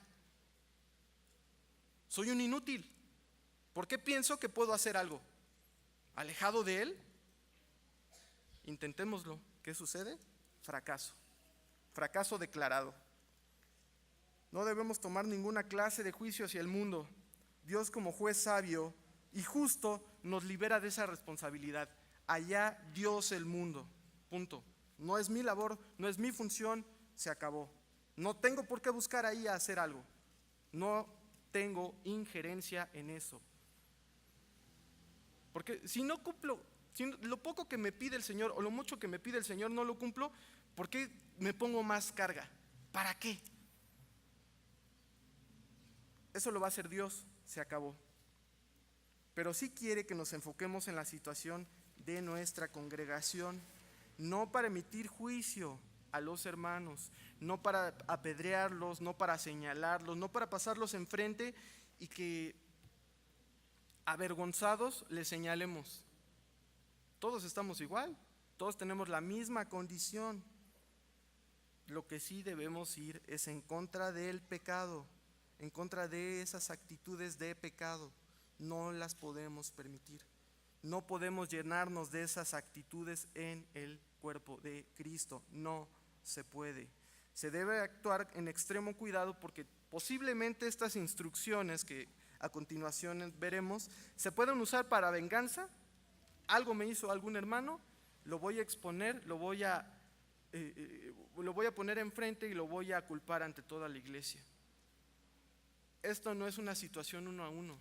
Soy un inútil. ¿Por qué pienso que puedo hacer algo? ¿Alejado de Él? Intentémoslo. ¿Qué sucede? Fracaso. Fracaso declarado. No debemos tomar ninguna clase de juicio hacia el mundo. Dios, como juez sabio y justo, nos libera de esa responsabilidad. Allá Dios el mundo. Punto. No es mi labor, no es mi función, se acabó. No tengo por qué buscar ahí a hacer algo. No tengo injerencia en eso. Porque si no cumplo, si lo poco que me pide el Señor o lo mucho que me pide el Señor no lo cumplo, ¿por qué me pongo más carga? ¿Para qué? Eso lo va a hacer Dios, se acabó. Pero sí quiere que nos enfoquemos en la situación de nuestra congregación, no para emitir juicio a los hermanos, no para apedrearlos, no para señalarlos, no para pasarlos enfrente y que avergonzados les señalemos. Todos estamos igual, todos tenemos la misma condición. Lo que sí debemos ir es en contra del pecado, en contra de esas actitudes de pecado. No las podemos permitir. No podemos llenarnos de esas actitudes en el cuerpo de Cristo. No se puede. Se debe actuar en extremo cuidado porque posiblemente estas instrucciones que a continuación veremos se pueden usar para venganza. Algo me hizo algún hermano, lo voy a exponer, lo voy a poner enfrente y lo voy a culpar ante toda la iglesia. Esto no es una situación uno a uno,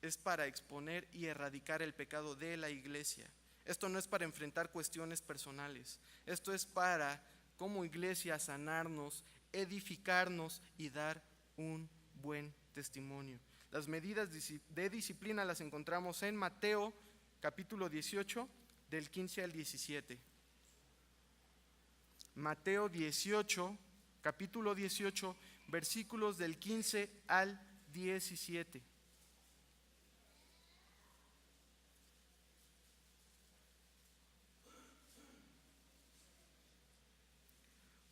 es para exponer y erradicar el pecado de la iglesia. Esto no es para enfrentar cuestiones personales, esto es para, como iglesia, sanarnos, edificarnos y dar un buen testimonio. Las medidas de disciplina las encontramos en Mateo capítulo 18, del 15 al 17. Mateo 18, capítulo 18, versículos del 15 al 17.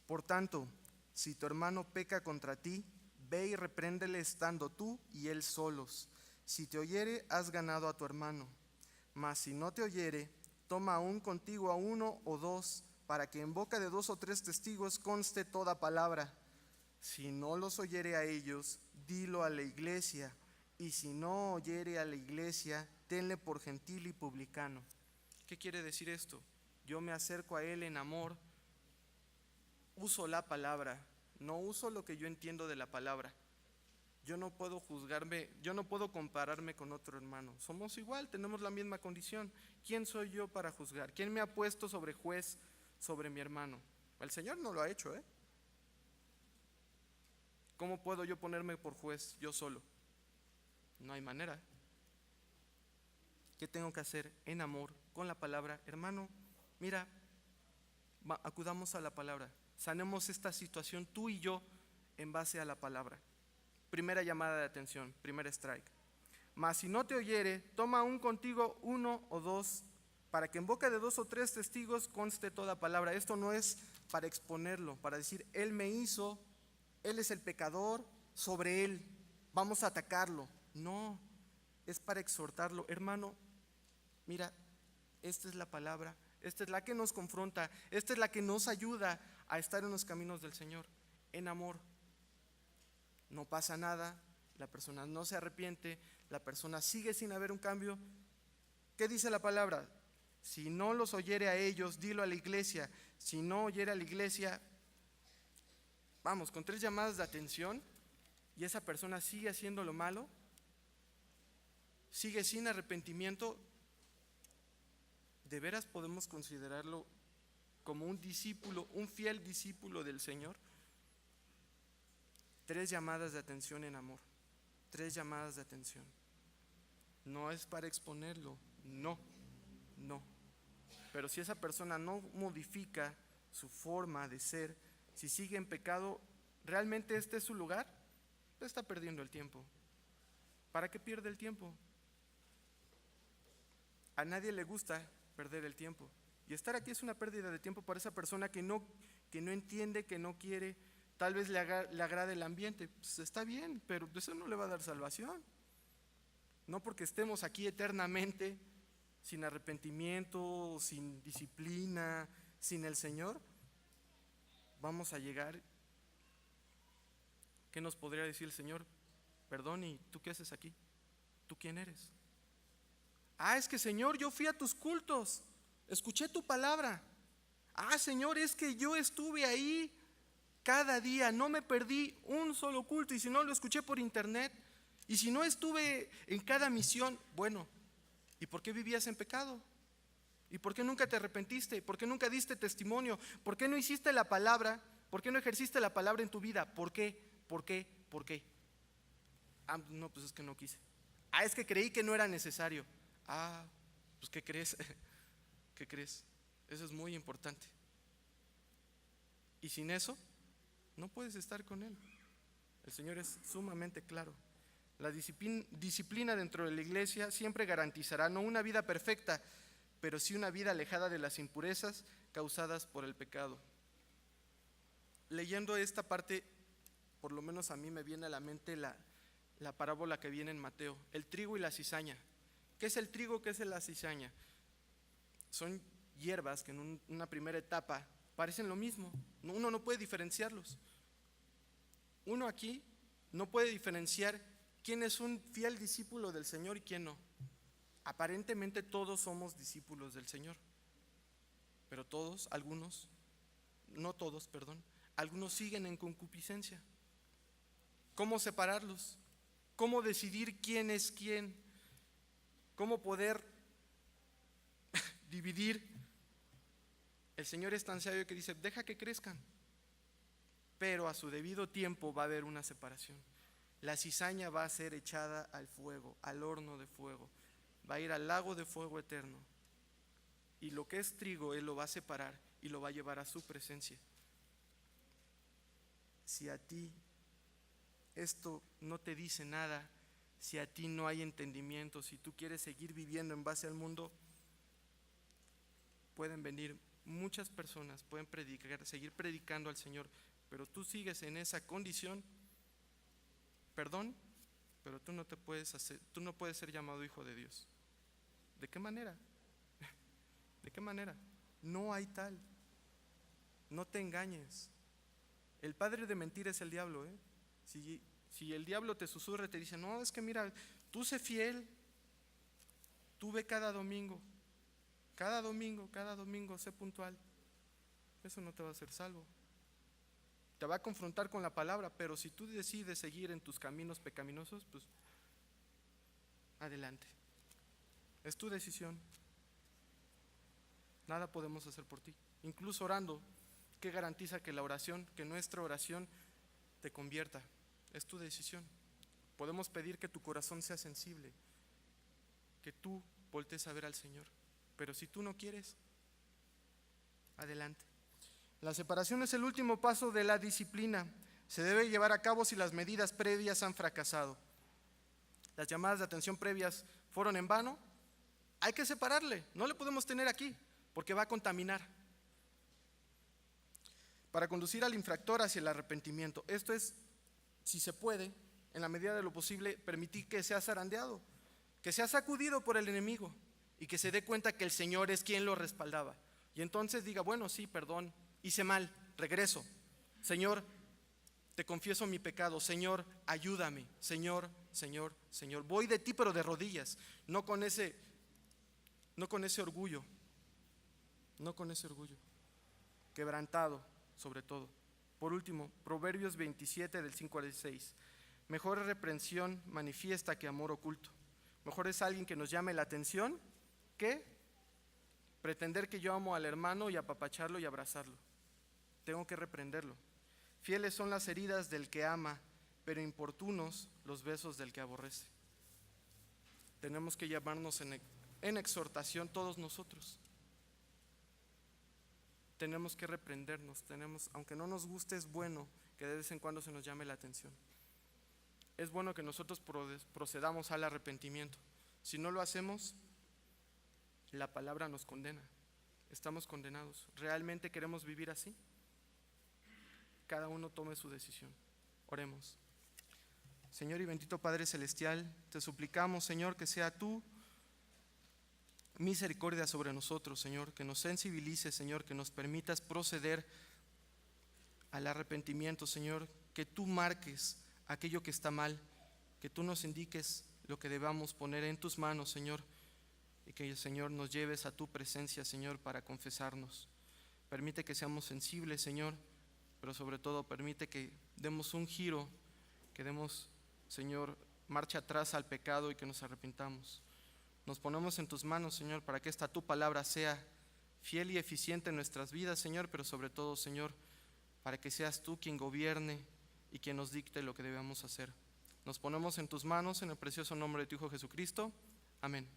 Por tanto, si tu hermano peca contra ti, ve y repréndele estando tú y él solos. Si te oyere, has ganado a tu hermano. Mas si no te oyere, toma aún contigo a uno o dos, para que en boca de 2 o 3 testigos conste toda palabra. Si no los oyere a ellos, dilo a la iglesia, y si no oyere a la iglesia, tenle por gentil y publicano. ¿Qué quiere decir esto? Yo me acerco a él en amor, uso la palabra, no uso lo que yo entiendo de la palabra. Yo no puedo juzgarme, yo no puedo compararme con otro hermano. Somos igual, tenemos la misma condición. ¿Quién soy yo para juzgar? ¿Quién me ha puesto sobre juez sobre mi hermano? El Señor no lo ha hecho, ¿eh? ¿Cómo puedo yo ponerme por juez yo solo? No hay manera. ¿Qué tengo que hacer? En amor, con la palabra. Hermano, mira, acudamos a la palabra. Sanemos esta situación tú y yo en base a la palabra. Primera llamada de atención, primer strike. Mas si no te oyere, toma aún contigo 1 o 2, para que en boca de 2 o 3 testigos conste toda palabra. Esto no es para exponerlo, para decir, él me hizo, él es el pecador, sobre él vamos a atacarlo. No, es para exhortarlo. Hermano, mira, esta es la palabra, esta es la que nos confronta, esta es la que nos ayuda a estar en los caminos del Señor, en amor. No pasa nada, la persona no se arrepiente, la persona sigue sin haber un cambio. ¿Qué dice la palabra? Si no los oyere a ellos, dilo a la iglesia. Si no oyere a la iglesia, vamos, con 3 llamadas de atención y esa persona sigue haciendo lo malo, sigue sin arrepentimiento, ¿de veras podemos considerarlo como un discípulo, un fiel discípulo del Señor? 3 llamadas de atención en amor, 3 llamadas de atención. No es para exponerlo, no. Pero si esa persona no modifica su forma de ser, si sigue en pecado, ¿realmente este es su lugar? Está perdiendo el tiempo. ¿Para qué pierde el tiempo? A nadie le gusta perder el tiempo. Y estar aquí es una pérdida de tiempo para esa persona que no entiende, que no quiere. Tal vez le agrade el ambiente, pues está bien, pero eso no le va a dar salvación. No porque estemos aquí eternamente, sin arrepentimiento, sin disciplina, sin el Señor, vamos a llegar. ¿Qué nos podría decir el Señor? Perdón, ¿y tú qué haces aquí? ¿Tú quién eres? Es que Señor, yo fui a tus cultos, escuché tu palabra. Señor, es que yo estuve ahí cada día, no me perdí un solo culto, y si no lo escuché por internet, y si no estuve en cada misión. Bueno, ¿y por qué vivías en pecado? ¿Y por qué nunca te arrepentiste? ¿Por qué nunca diste testimonio? ¿Por qué no hiciste la palabra? ¿Por qué no ejerciste la palabra en tu vida? ¿Por qué? No, pues es que no quise. Es que creí que no era necesario. Pues ¿qué crees? ¿Qué crees? Eso es muy importante. Y sin eso, no puedes estar con Él. El Señor es sumamente claro. La disciplina dentro de la iglesia siempre garantizará no una vida perfecta, pero sí una vida alejada de las impurezas causadas por el pecado. Leyendo esta parte, por lo menos a mí me viene a la mente la parábola que viene en Mateo, el trigo y la cizaña. ¿Qué es el trigo? ¿Qué es la cizaña? Son hierbas que en una primera etapa parecen lo mismo. Uno no puede diferenciarlos. Uno aquí no puede diferenciar quién es un fiel discípulo del Señor y quién no. Aparentemente todos somos discípulos del Señor, pero todos, algunos, no todos, perdón, algunos siguen en concupiscencia. ¿Cómo separarlos? ¿Cómo decidir quién es quién? ¿Cómo poder dividir? El Señor es tan sabio que dice, deja que crezcan, pero a su debido tiempo va a haber una separación. La cizaña va a ser echada al fuego, al horno de fuego, va a ir al lago de fuego eterno, y lo que es trigo Él lo va a separar y lo va a llevar a su presencia. Si a ti esto no te dice nada, si a ti no hay entendimiento, si tú quieres seguir viviendo en base al mundo, pueden venir muchas personas, pueden predicar, seguir predicando al Señor, pero tú sigues en esa condición, perdón, pero tú no puedes ser llamado hijo de Dios. ¿De qué manera? ¿De qué manera? No hay tal. No te engañes. El padre de mentira es el diablo, ¿eh? Si el diablo te susurra y te dice, no, es que mira, tú sé fiel, tú ve cada domingo, sé puntual, eso no te va a hacer salvo. Te va a confrontar con la palabra, pero si tú decides seguir en tus caminos pecaminosos, pues adelante. Es tu decisión. Nada podemos hacer por ti. Incluso orando, ¿qué garantiza que nuestra oración te convierta? Es tu decisión. Podemos pedir que tu corazón sea sensible, que tú voltees a ver al Señor, pero si tú no quieres, adelante. La separación es el último paso de la disciplina. Se debe llevar a cabo si las medidas previas han fracasado. Las llamadas de atención previas fueron en vano. Hay que separarle, no le podemos tener aquí, porque va a contaminar. Para conducir al infractor hacia el arrepentimiento, esto es, si se puede, en la medida de lo posible, permitir que sea zarandeado, que sea sacudido por el enemigo y que se dé cuenta que el Señor es quien lo respaldaba. Y entonces diga, bueno, sí, perdón, hice mal, regreso. Señor, te confieso mi pecado. Señor, ayúdame. Señor, voy de ti, pero de rodillas, no con ese orgullo, quebrantado sobre todo. Por último, Proverbios 27 del 5 al 6. Mejor es reprensión manifiesta que amor oculto. Mejor es alguien que nos llame la atención que pretender que yo amo al hermano y apapacharlo y abrazarlo. Tengo que reprenderlo. Fieles son las heridas del que ama, pero importunos los besos del que aborrece. Tenemos que llamarnos en exhortación todos nosotros. Tenemos que reprendernos, aunque no nos guste, es bueno que de vez en cuando se nos llame la atención. Es bueno que nosotros procedamos al arrepentimiento. Si no lo hacemos, la palabra nos condena. Estamos condenados. ¿Realmente queremos vivir así? Cada uno tome su decisión. Oremos. Señor y bendito Padre Celestial, te suplicamos, Señor, que sea tú misericordia sobre nosotros, Señor, que nos sensibilices, Señor, que nos permitas proceder al arrepentimiento, Señor, que tú marques aquello que está mal, que tú nos indiques lo que debamos poner en tus manos, Señor, y que, Señor, nos lleves a tu presencia, Señor, para confesarnos. Permite que seamos sensibles, Señor, pero sobre todo permite que demos un giro, que demos, Señor, marcha atrás al pecado y que nos arrepintamos. Nos ponemos en tus manos, Señor, para que esta tu palabra sea fiel y eficiente en nuestras vidas, Señor, pero sobre todo, Señor, para que seas tú quien gobierne y quien nos dicte lo que debemos hacer. Nos ponemos en tus manos en el precioso nombre de tu Hijo Jesucristo. Amén.